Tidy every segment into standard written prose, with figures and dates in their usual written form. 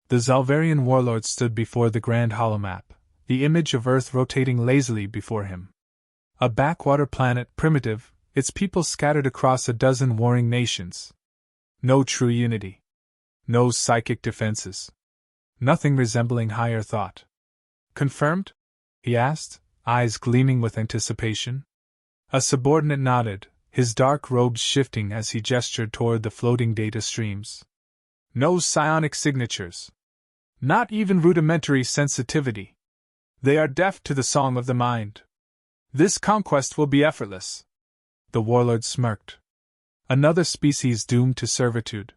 The Zalvarian warlord stood before the grand holomap, the image of Earth rotating lazily before him. A backwater planet, primitive, its people scattered across a dozen warring nations. No true unity. No psychic defenses. Nothing resembling higher thought. Confirmed? He asked, eyes gleaming with anticipation. A subordinate nodded, his dark robes shifting as he gestured toward the floating data streams. No psionic signatures. Not even rudimentary sensitivity. They are deaf to the song of the mind. This conquest will be effortless. The warlord smirked. Another species doomed to servitude.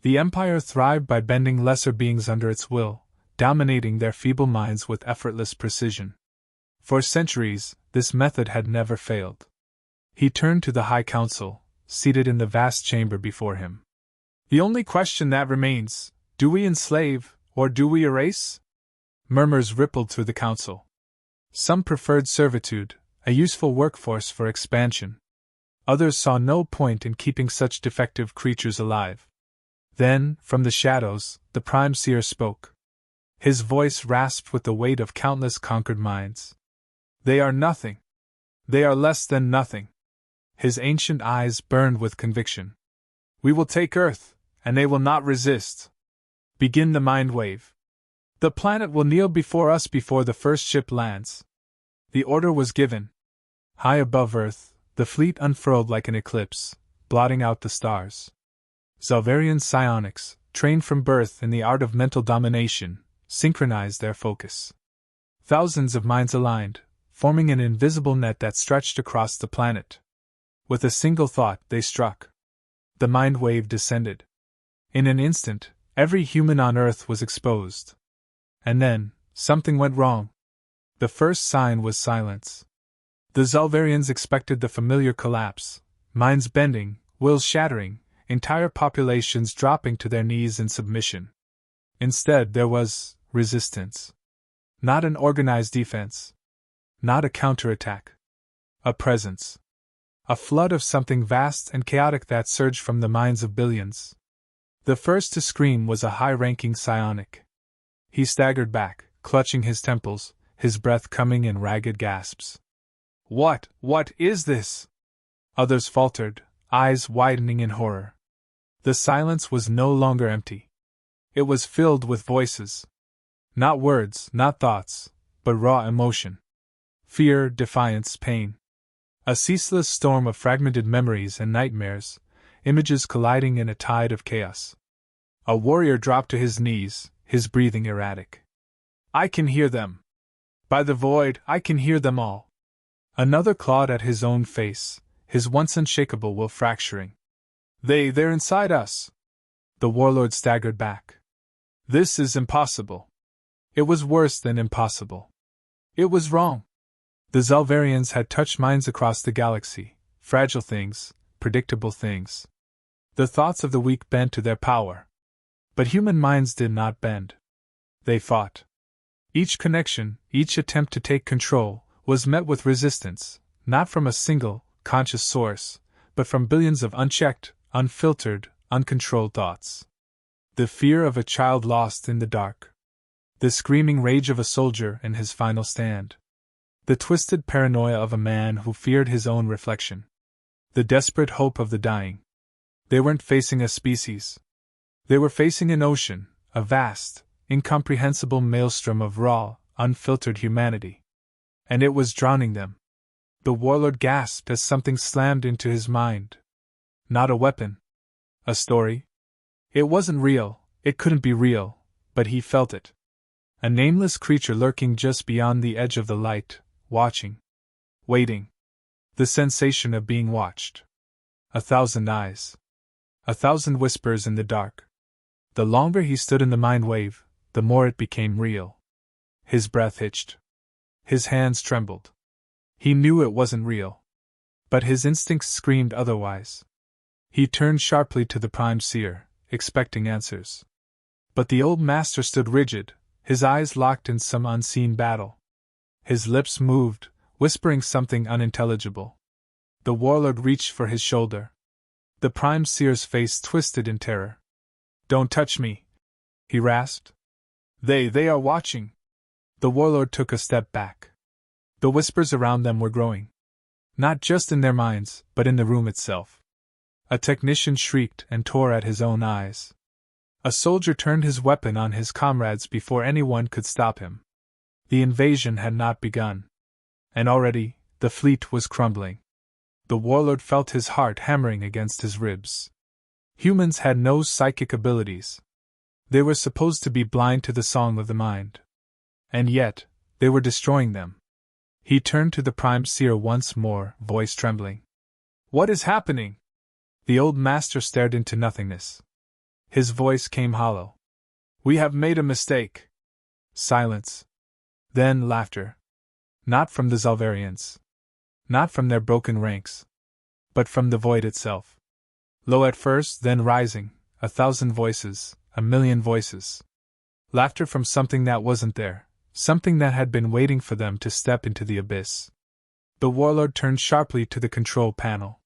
The Empire thrived by bending lesser beings under its will, dominating their feeble minds with effortless precision. For centuries, this method had never failed. He turned to the High Council, seated in the vast chamber before him. The only question that remains, do we enslave, or do we erase? Murmurs rippled through the council. Some preferred servitude, a useful workforce for expansion. Others saw no point in keeping such defective creatures alive. Then, from the shadows, the Prime Seer spoke. His voice rasped with the weight of countless conquered minds. They are nothing. They are less than nothing. His ancient eyes burned with conviction. We will take Earth, and they will not resist. Begin the mind wave. The planet will kneel before us before the first ship lands. The order was given. High above Earth, the fleet unfurled like an eclipse, blotting out the stars. Zalvarian psionics, trained from birth in the art of mental domination, synchronized their focus. Thousands of minds aligned, forming an invisible net that stretched across the planet. With a single thought, they struck. The mind wave descended. In an instant, every human on Earth was exposed. And then, something went wrong. The first sign was silence. The Zalvarians expected the familiar collapse, minds bending, wills shattering, entire populations dropping to their knees in submission. Instead, there was resistance. Not an organized defense. Not a counterattack. A presence. A flood of something vast and chaotic that surged from the minds of billions. The first to scream was a high-ranking psionic. He staggered back, clutching his temples, his breath coming in ragged gasps. What is this? Others faltered, eyes widening in horror. The silence was no longer empty. It was filled with voices. Not words, not thoughts, but raw emotion. Fear, defiance, pain. A ceaseless storm of fragmented memories and nightmares, images colliding in a tide of chaos. A warrior dropped to his knees, his breathing erratic. I can hear them. By the void, I can hear them all. Another clawed at his own face, his once unshakable will fracturing. They're inside us. The warlord staggered back. This is impossible. It was worse than impossible. It was wrong. The Zalvarians had touched minds across the galaxy, fragile things, predictable things. The thoughts of the weak bent to their power. But human minds did not bend. They fought. Each connection, each attempt to take control, was met with resistance, not from a single, conscious source, but from billions of unchecked, unfiltered, uncontrolled thoughts. The fear of a child lost in the dark. The screaming rage of a soldier in his final stand. The twisted paranoia of a man who feared his own reflection. The desperate hope of the dying. They weren't facing a species. They were facing an ocean, a vast, incomprehensible maelstrom of raw, unfiltered humanity. And it was drowning them. The warlord gasped as something slammed into his mind. Not a weapon. A story. It wasn't real, it couldn't be real, but he felt it. A nameless creature lurking just beyond the edge of the light, watching. Waiting. The sensation of being watched. 1,000 eyes. 1,000 whispers in the dark. The longer he stood in the mind wave, the more it became real. His breath hitched. His hands trembled. He knew it wasn't real. But his instincts screamed otherwise. He turned sharply to the Prime Seer, expecting answers. But the old master stood rigid, his eyes locked in some unseen battle. His lips moved, whispering something unintelligible. The warlord reached for his shoulder. The Prime Seer's face twisted in terror. Don't touch me, he rasped. They are watching. The warlord took a step back. The whispers around them were growing. Not just in their minds, but in the room itself. A technician shrieked and tore at his own eyes. A soldier turned his weapon on his comrades before anyone could stop him. The invasion had not begun. And already, the fleet was crumbling. The warlord felt his heart hammering against his ribs. Humans had no psychic abilities. They were supposed to be blind to the song of the mind. And yet, they were destroying them. He turned to the Prime Seer once more, voice trembling. What is happening? The old master stared into nothingness. His voice came hollow. We have made a mistake. Silence. Then laughter. Not from the Zalvarians. Not from their broken ranks. But from the void itself. Low at first, then rising, 1,000 voices, 1,000,000 voices. Laughter from something that wasn't there, something that had been waiting for them to step into the abyss. The warlord turned sharply to the control panel.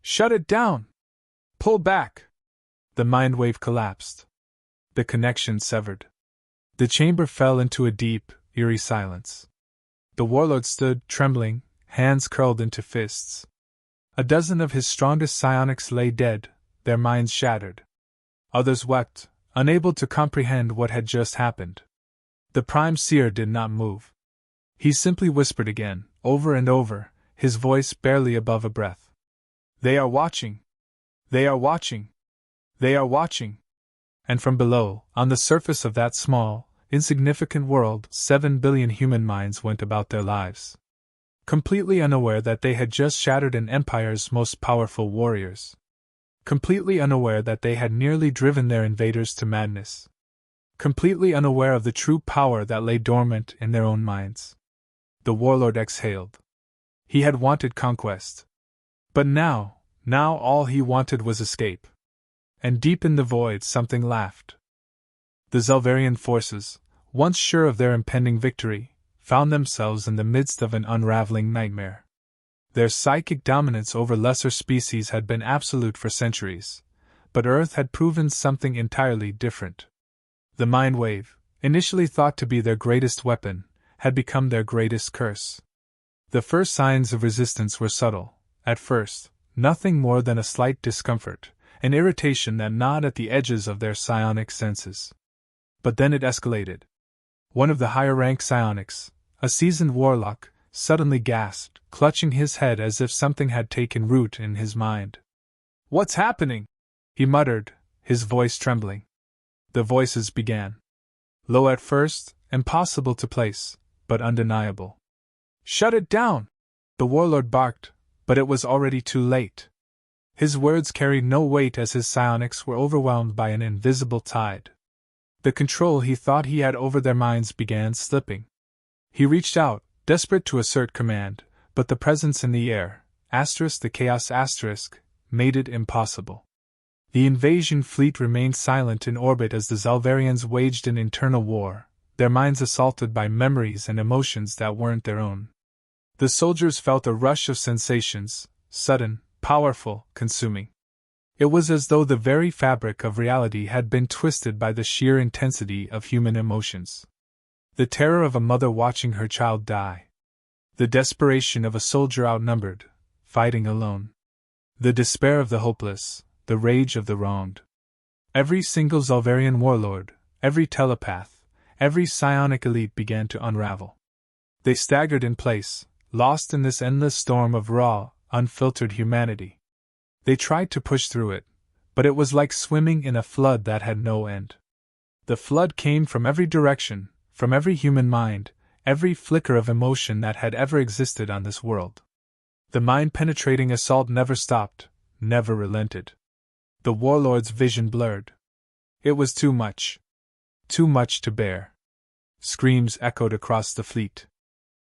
Shut it down! Pull back! The mind wave collapsed. The connection severed. The chamber fell into a deep, eerie silence. The warlord stood, trembling, hands curled into fists. A dozen of his strongest psionics lay dead, their minds shattered. Others wept, unable to comprehend what had just happened. The Prime Seer did not move. He simply whispered again, over and over, his voice barely above a breath. They are watching! They are watching! They are watching! And from below, on the surface of that small, insignificant world, 7 billion human minds went about their lives. Completely unaware that they had just shattered an empire's most powerful warriors. Completely unaware that they had nearly driven their invaders to madness. Completely unaware of the true power that lay dormant in their own minds. The warlord exhaled. He had wanted conquest. But now all he wanted was escape. And deep in the void something laughed. The Zalvarian forces, once sure of their impending victory, found themselves in the midst of an unraveling nightmare. Their psychic dominance over lesser species had been absolute for centuries, but Earth had proven something entirely different. The mind wave, initially thought to be their greatest weapon, had become their greatest curse. The first signs of resistance were subtle, at first, nothing more than a slight discomfort, an irritation that gnawed at the edges of their psionic senses. But then it escalated. One of the higher-rank psionics, a seasoned warlock, suddenly gasped, clutching his head as if something had taken root in his mind. What's happening? He muttered, his voice trembling. The voices began. Low at first, impossible to place, but undeniable. Shut it down! The warlord barked, but it was already too late. His words carried no weight as his psionics were overwhelmed by an invisible tide. The control he thought he had over their minds began slipping. He reached out, desperate to assert command, but the presence in the air, the chaos made it impossible. The invasion fleet remained silent in orbit as the Zalvarians waged an internal war, their minds assaulted by memories and emotions that weren't their own. The soldiers felt a rush of sensations, sudden, powerful, consuming. It was as though the very fabric of reality had been twisted by the sheer intensity of human emotions. The terror of a mother watching her child die. The desperation of a soldier outnumbered, fighting alone. The despair of the hopeless, the rage of the wronged. Every single Zalvarian warlord, every telepath, every psionic elite began to unravel. They staggered in place, lost in this endless storm of raw, unfiltered humanity. They tried to push through it, but it was like swimming in a flood that had no end. The flood came from every direction, from every human mind, every flicker of emotion that had ever existed on this world. The mind-penetrating assault never stopped, never relented. The warlord's vision blurred. It was too much. Too much to bear. Screams echoed across the fleet.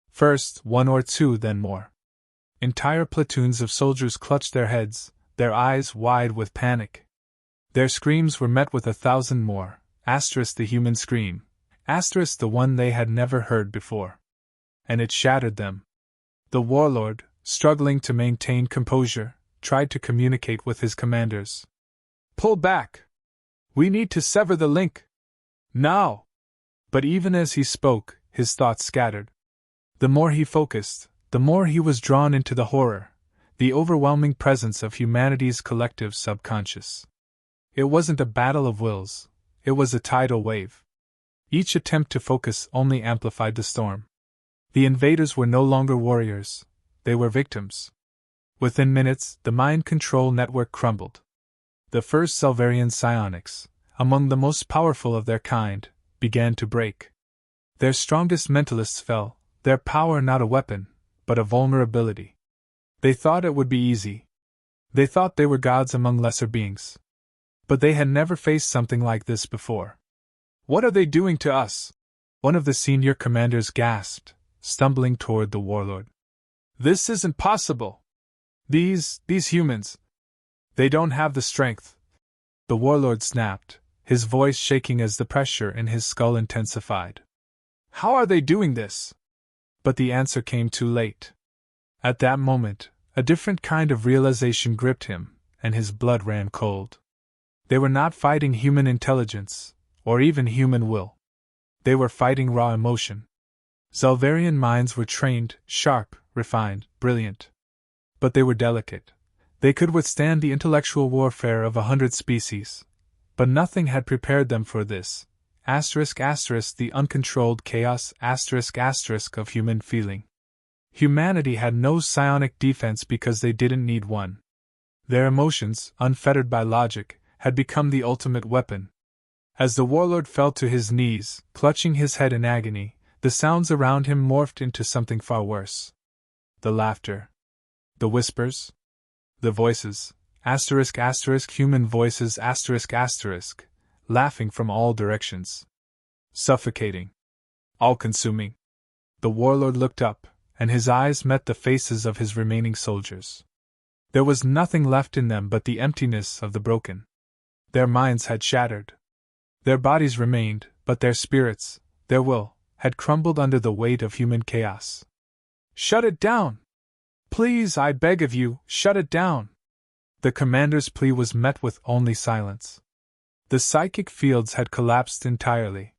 First one or two, then more. Entire platoons of soldiers clutched their heads, their eyes wide with panic. Their screams were met with 1,000 more, the human scream, the one they had never heard before. And it shattered them. The warlord, struggling to maintain composure, tried to communicate with his commanders. Pull back! We need to sever the link! Now! But even as he spoke, his thoughts scattered. The more he focused, the more he was drawn into the horror, the overwhelming presence of humanity's collective subconscious. It wasn't a battle of wills, it was a tidal wave. Each attempt to focus only amplified the storm. The invaders were no longer warriors, they were victims. Within minutes, the mind control network crumbled. The first Zelvarian psionics, among the most powerful of their kind, began to break. Their strongest mentalists fell, their power not a weapon, but a vulnerability. They thought it would be easy. They thought they were gods among lesser beings. But they had never faced something like this before. "What are they doing to us?" one of the senior commanders gasped, stumbling toward the warlord. "This isn't possible. These humans, they don't have the strength." The warlord snapped, his voice shaking as the pressure in his skull intensified. "How are they doing this?" But the answer came too late. At that moment, a different kind of realization gripped him, and his blood ran cold. They were not fighting human intelligence, or even human will. They were fighting raw emotion. Zelvarian minds were trained, sharp, refined, brilliant. But they were delicate. They could withstand the intellectual warfare of 100 species. But nothing had prepared them for this. The uncontrolled chaos of human feeling. Humanity had no psionic defense because they didn't need one. Their emotions, unfettered by logic, had become the ultimate weapon. As the warlord fell to his knees, clutching his head in agony, the sounds around him morphed into something far worse. The laughter. The whispers. The voices, human voices, laughing from all directions. Suffocating. All-consuming. The warlord looked up, and his eyes met the faces of his remaining soldiers. There was nothing left in them but the emptiness of the broken. Their minds had shattered. Their bodies remained, but their spirits, their will, had crumbled under the weight of human chaos. "Shut it down! Please, I beg of you, shut it down!" The commander's plea was met with only silence. The psychic fields had collapsed entirely.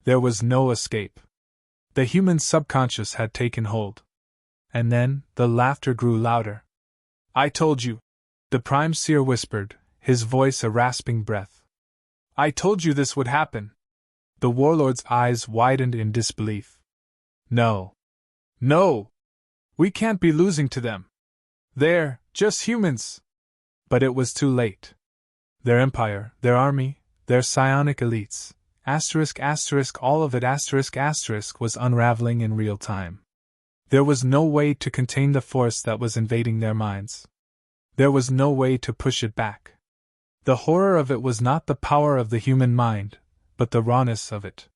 There was no escape. The human subconscious had taken hold. And then, the laughter grew louder. "I told you," the Prime Seer whispered, his voice a rasping breath. "I told you this would happen." The warlord's eyes widened in disbelief. "No. No! We can't be losing to them. They're just humans." But it was too late. Their empire, their army, their psionic elites, all of it was unraveling in real time. There was no way to contain the force that was invading their minds. There was no way to push it back. The horror of it was not the power of the human mind, but the rawness of it.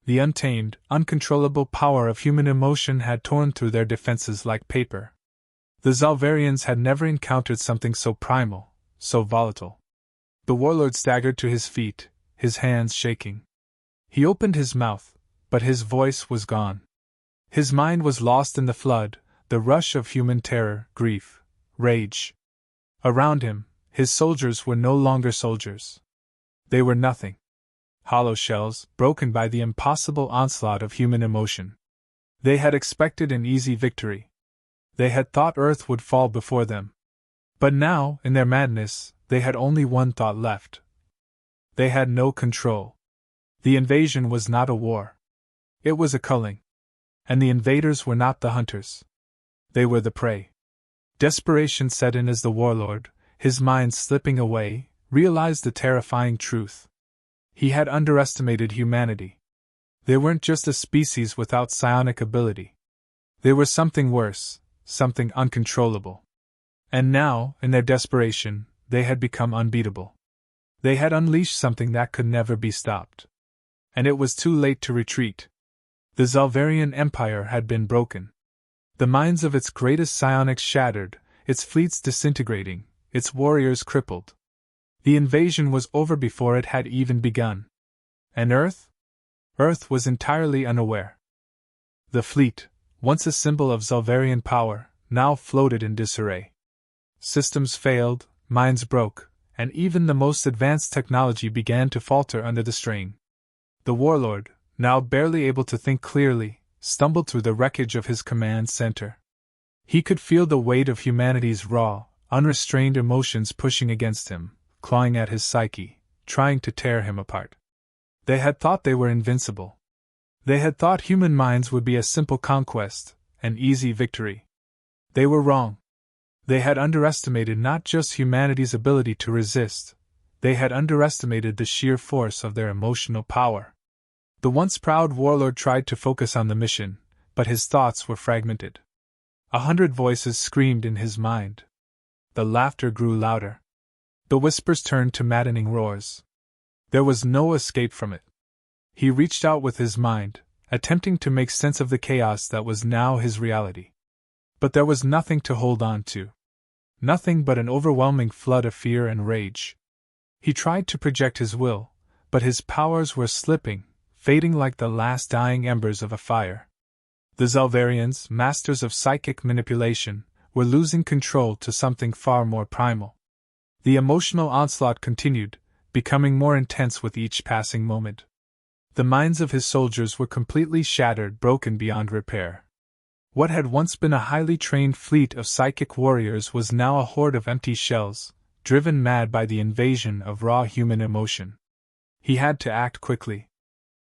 The untamed, uncontrollable power of human emotion had torn through their defenses like paper. The Zelvarians had never encountered something so primal, so volatile. The warlord staggered to his feet, his hands shaking. He opened his mouth, but his voice was gone. His mind was lost in the flood, the rush of human terror, grief, rage. Around him, his soldiers were no longer soldiers. They were nothing. Hollow shells, broken by the impossible onslaught of human emotion. They had expected an easy victory. They had thought Earth would fall before them. But now, in their madness, they had only one thought left. They had no control. The invasion was not a war. It was a culling. And the invaders were not the hunters. They were the prey. Desperation set in as the warlord, his mind slipping away, realized the terrifying truth. He had underestimated humanity. They weren't just a species without psionic ability. They were something worse, something uncontrollable. And now, in their desperation, they had become unbeatable. They had unleashed something that could never be stopped. And it was too late to retreat. The Zelvarian Empire had been broken. The minds of its greatest psionics shattered, its fleets disintegrating, its warriors crippled. The invasion was over before it had even begun. And Earth? Earth was entirely unaware. The fleet, once a symbol of Zelvarian power, now floated in disarray. Systems failed, minds broke, and even the most advanced technology began to falter under the strain. The warlord, now barely able to think clearly, stumbled through the wreckage of his command center. He could feel the weight of humanity's raw, unrestrained emotions pushing against him, clawing at his psyche, trying to tear him apart. They had thought they were invincible. They had thought human minds would be a simple conquest, an easy victory. They were wrong. They had underestimated not just humanity's ability to resist, they had underestimated the sheer force of their emotional power. The once proud warlord tried to focus on the mission, but his thoughts were fragmented. 100 voices screamed in his mind. The laughter grew louder. The whispers turned to maddening roars. There was no escape from it. He reached out with his mind, attempting to make sense of the chaos that was now his reality. But there was nothing to hold on to. Nothing but an overwhelming flood of fear and rage. He tried to project his will, but his powers were slipping, fading like the last dying embers of a fire. The Zalvarians, masters of psychic manipulation, were losing control to something far more primal. The emotional onslaught continued, becoming more intense with each passing moment. The minds of his soldiers were completely shattered, broken beyond repair. What had once been a highly trained fleet of psychic warriors was now a horde of empty shells, driven mad by the invasion of raw human emotion. He had to act quickly.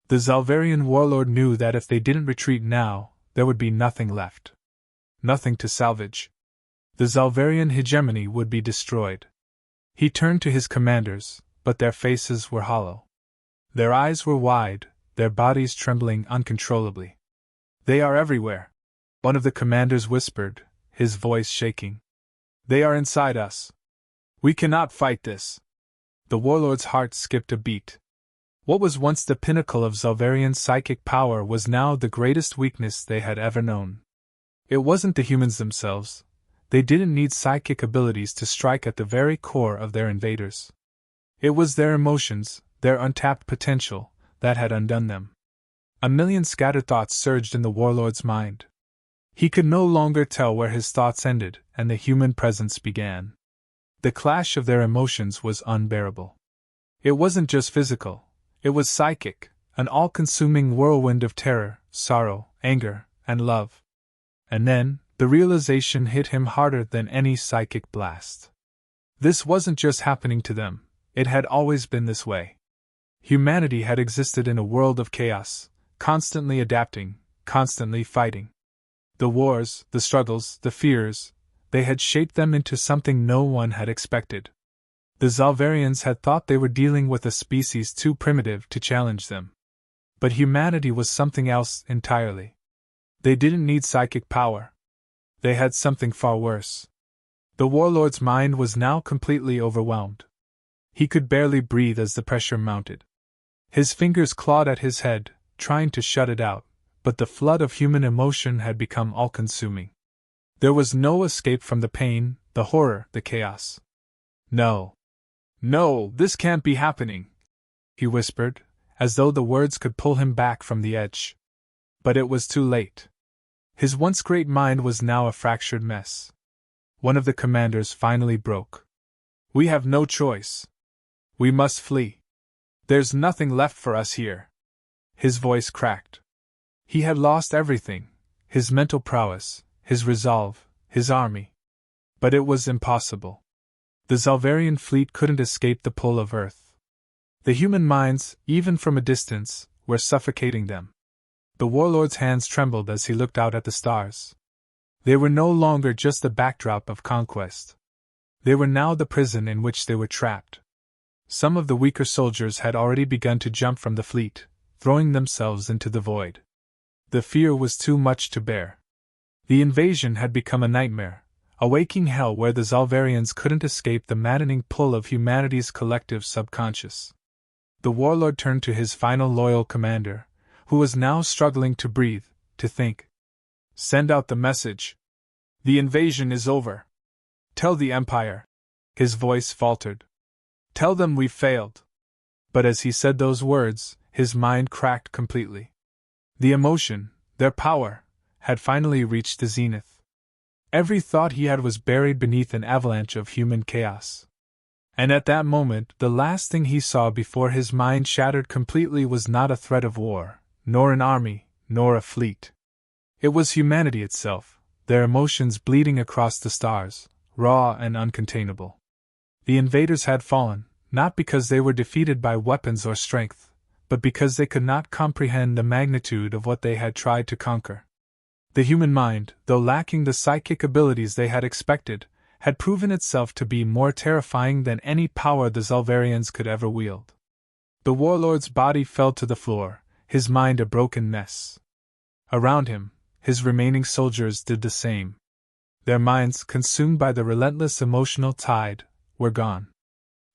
The Zalvarian warlord knew that if they didn't retreat now, there would be nothing left. Nothing to salvage. The Zalvarian hegemony would be destroyed. He turned to his commanders, but their faces were hollow. Their eyes were wide, their bodies trembling uncontrollably. "They are everywhere," one of the commanders whispered, his voice shaking. "They are inside us. We cannot fight this." The warlord's heart skipped a beat. What was once the pinnacle of Zalvarian psychic power was now the greatest weakness they had ever known. It wasn't the humans themselves. They didn't need psychic abilities to strike at the very core of their invaders. It was their emotions, their untapped potential, that had undone them. A million scattered thoughts surged in the warlord's mind. He could no longer tell where his thoughts ended and the human presence began. The clash of their emotions was unbearable. It wasn't just physical, it was psychic, an all-consuming whirlwind of terror, sorrow, anger, and love. And then, the realization hit him harder than any psychic blast. This wasn't just happening to them, it had always been this way. Humanity had existed in a world of chaos, constantly adapting, constantly fighting. The wars, the struggles, the fears, they had shaped them into something no one had expected. The Zalvarians had thought they were dealing with a species too primitive to challenge them. But humanity was something else entirely. They didn't need psychic power. They had something far worse. The warlord's mind was now completely overwhelmed. He could barely breathe as the pressure mounted. His fingers clawed at his head, trying to shut it out, but the flood of human emotion had become all-consuming. There was no escape from the pain, the horror, the chaos. "No. No, this can't be happening," he whispered, as though the words could pull him back from the edge. But it was too late. His once great mind was now a fractured mess. One of the commanders finally broke. "We have no choice. We must flee. There's nothing left for us here." His voice cracked. He had lost everything, his mental prowess, his resolve, his army. But it was impossible. The Zalvarian fleet couldn't escape the pull of Earth. The human minds, even from a distance, were suffocating them. The warlord's hands trembled as he looked out at the stars. They were no longer just the backdrop of conquest. They were now the prison in which they were trapped. Some of the weaker soldiers had already begun to jump from the fleet, throwing themselves into the void. The fear was too much to bear. The invasion had become a nightmare, a waking hell where the Zalvarians couldn't escape the maddening pull of humanity's collective subconscious. The warlord turned to his final loyal commander, who was now struggling to breathe, to think. "Send out the message. The invasion is over. Tell the Empire." His voice faltered. "Tell them we've failed." But as he said those words, his mind cracked completely. The emotion, their power, had finally reached the zenith. Every thought he had was buried beneath an avalanche of human chaos. And at that moment, the last thing he saw before his mind shattered completely was not a threat of war, nor an army, nor a fleet. It was humanity itself, their emotions bleeding across the stars, raw and uncontainable. The invaders had fallen, not because they were defeated by weapons or strength, but because they could not comprehend the magnitude of what they had tried to conquer. The human mind, though lacking the psychic abilities they had expected, had proven itself to be more terrifying than any power the Zulvarians could ever wield. The warlord's body fell to the floor, his mind a broken mess. Around him, his remaining soldiers did the same. Their minds, consumed by the relentless emotional tide, were gone.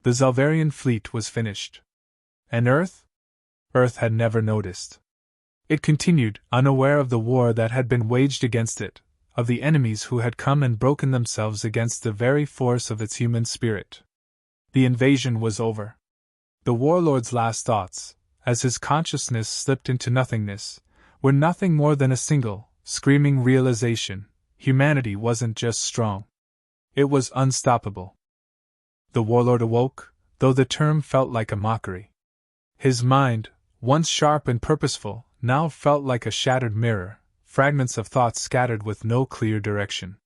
The Zulvarian fleet was finished. And Earth? Earth had never noticed. It continued, unaware of the war that had been waged against it, of the enemies who had come and broken themselves against the very force of its human spirit. The invasion was over. The warlord's last thoughts, as his consciousness slipped into nothingness, were nothing more than a single, screaming realization: humanity wasn't just strong. It was unstoppable. The warlord awoke, though the term felt like a mockery. His mind, once sharp and purposeful, now felt like a shattered mirror, fragments of thoughts scattered with no clear direction.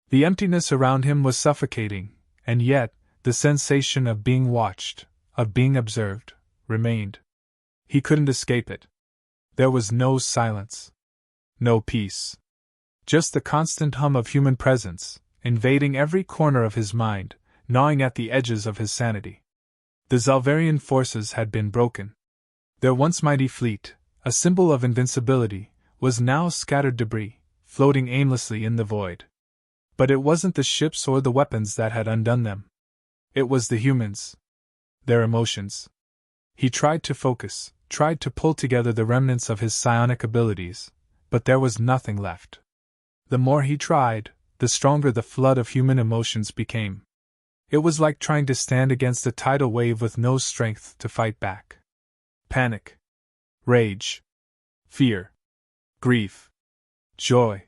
The emptiness around him was suffocating, and yet, the sensation of being watched, of being observed, remained. He couldn't escape it. There was no silence. No peace. Just the constant hum of human presence, invading every corner of his mind, gnawing at the edges of his sanity. The Zulvarian forces had been broken. Their once mighty fleet, a symbol of invincibility, was now scattered debris, floating aimlessly in the void. But it wasn't the ships or the weapons that had undone them. It was the humans. Their emotions. He tried to focus, tried to pull together the remnants of his psionic abilities, but there was nothing left. The more he tried, the stronger the flood of human emotions became. It was like trying to stand against a tidal wave with no strength to fight back. Panic. Rage. Fear. Grief. Joy.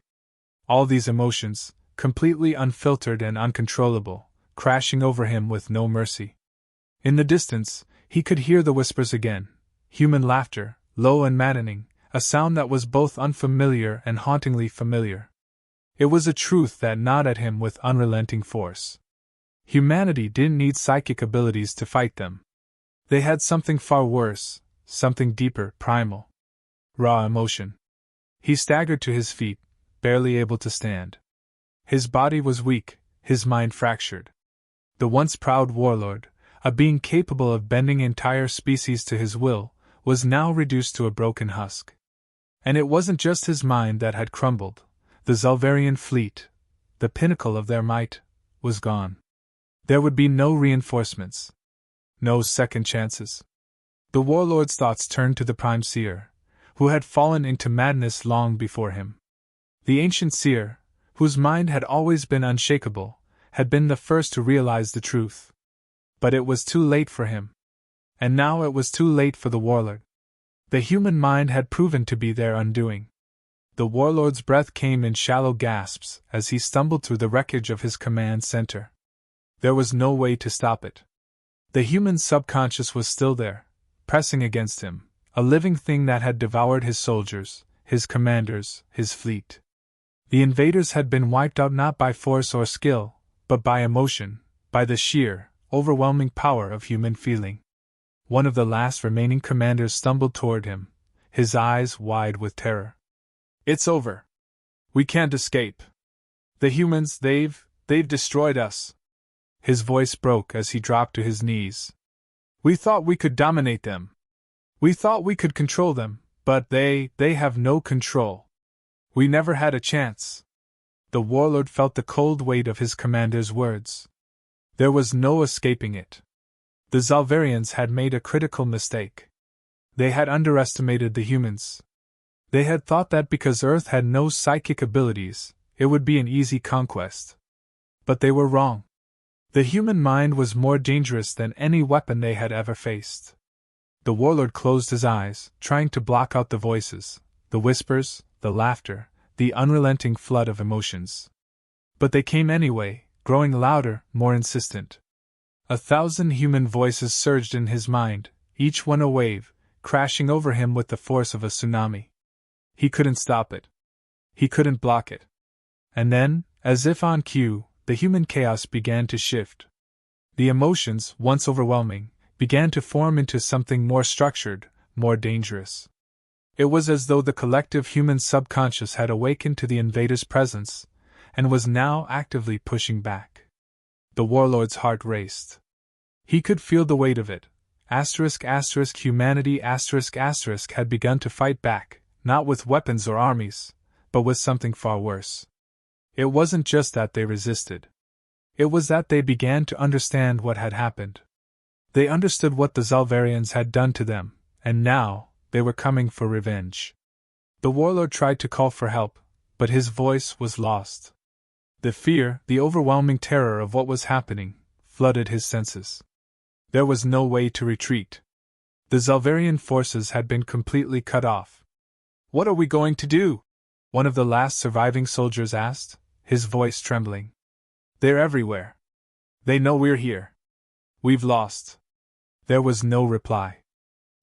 All these emotions, completely unfiltered and uncontrollable, crashing over him with no mercy. In the distance, he could hear the whispers again, human laughter, low and maddening, a sound that was both unfamiliar and hauntingly familiar. It was a truth that gnawed at him with unrelenting force. Humanity didn't need psychic abilities to fight them. They had something far worse, something deeper, primal. Raw emotion. He staggered to his feet, barely able to stand. His body was weak, his mind fractured. The once proud warlord, a being capable of bending entire species to his will, was now reduced to a broken husk. And it wasn't just his mind that had crumbled. The Zulvarian fleet, the pinnacle of their might, was gone. There would be no reinforcements. No second chances. The warlord's thoughts turned to the Prime Seer, who had fallen into madness long before him. The ancient seer, whose mind had always been unshakable, had been the first to realize the truth. But it was too late for him. And now it was too late for the warlord. The human mind had proven to be their undoing. The warlord's breath came in shallow gasps as he stumbled through the wreckage of his command center. There was no way to stop it. The human subconscious was still there, pressing against him, a living thing that had devoured his soldiers, his commanders, his fleet. The invaders had been wiped out not by force or skill, but by emotion, by the sheer, overwhelming power of human feeling. One of the last remaining commanders stumbled toward him, his eyes wide with terror. "It's over. We can't escape. The humans, they've destroyed us." His voice broke as he dropped to his knees. "We thought we could dominate them. We thought we could control them, but they have no control. We never had a chance." The warlord felt the cold weight of his commander's words. There was no escaping it. The Zulvarians had made a critical mistake. They had underestimated the humans. They had thought that because Earth had no psychic abilities, it would be an easy conquest. But they were wrong. The human mind was more dangerous than any weapon they had ever faced. The warlord closed his eyes, trying to block out the voices, the whispers, the laughter, the unrelenting flood of emotions. But they came anyway, growing louder, more insistent. 1,000 human voices surged in his mind, each one a wave, crashing over him with the force of a tsunami. He couldn't stop it. He couldn't block it. And then, as if on cue, the human chaos began to shift. The emotions, once overwhelming, began to form into something more structured, more dangerous. It was as though the collective human subconscious had awakened to the invader's presence, and was now actively pushing back. The warlord's heart raced. He could feel the weight of it. Humanity had begun to fight back, not with weapons or armies, but with something far worse. It wasn't just that they resisted. It was that they began to understand what had happened. They understood what the Zalvarians had done to them, and now, they were coming for revenge. The warlord tried to call for help, but his voice was lost. The fear, the overwhelming terror of what was happening, flooded his senses. There was no way to retreat. The Zalvarian forces had been completely cut off. "What are we going to do?" one of the last surviving soldiers asked, his voice trembling. "They're everywhere. They know we're here. We've lost." There was no reply.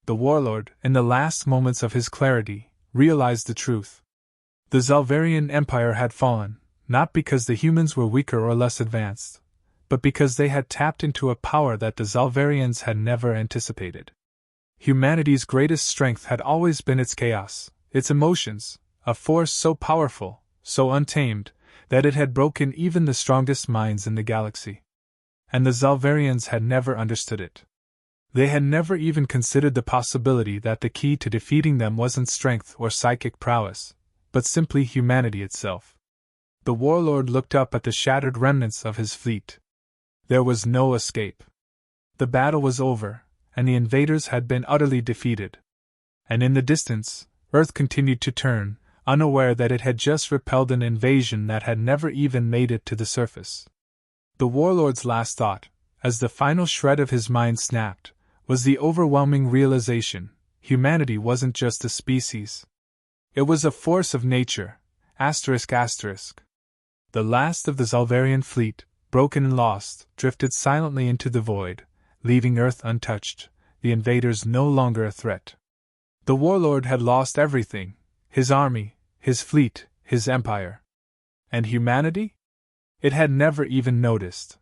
The warlord, in the last moments of his clarity, realized the truth. The Zalvarian Empire had fallen, not because the humans were weaker or less advanced, but because they had tapped into a power that the Zalvarians had never anticipated. Humanity's greatest strength had always been its chaos, its emotions, a force so powerful, so untamed, that it had broken even the strongest minds in the galaxy. And the Zalvarians had never understood it. They had never even considered the possibility that the key to defeating them wasn't strength or psychic prowess, but simply humanity itself. The warlord looked up at the shattered remnants of his fleet. There was no escape. The battle was over, and the invaders had been utterly defeated. And in the distance, Earth continued to turn, unaware that it had just repelled an invasion that had never even made it to the surface. The warlord's last thought, as the final shred of his mind snapped, was the overwhelming realization: humanity wasn't just a species. It was a force of nature. The last of the Zalvarian fleet, broken and lost, drifted silently into the void, leaving Earth untouched, the invaders no longer a threat. The warlord had lost everything: his army, his fleet, his empire. And humanity? It had never even noticed.